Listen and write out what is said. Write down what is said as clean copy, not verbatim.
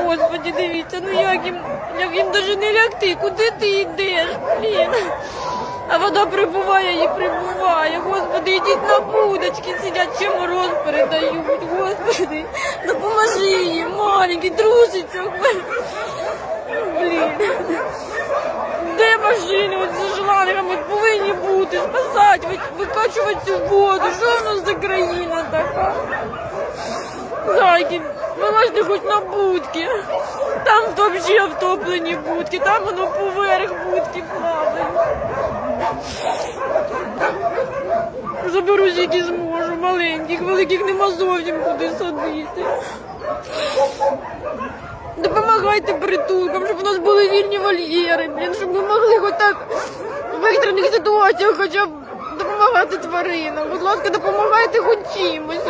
Господи, дивіться, ну як їм даже не лягти, куди ти йдеш, блін. А вода прибуває і прибуває. Господи, йдіть на будочки, сидять, ще мороз передають. Господи, допоможи їм, маленький, труситься. Блін. Де машини от за шлангами повинні бути, спасати, викачувати цю воду. Що в нас за країна така? Зайки, вилазьте хоч на будки. Там взагалі втоплені будки, там воно поверх будки плаває. Заберу скільки зможу, маленьких, великих нема зовсім куди садити. Допомагайте притулкам, щоб у нас були вільні вольєри, блін, щоб ми могли хоч так в екстрених ситуаціях хоча б допомагати тваринам. Будь ласка, допомагайте хоч чимось.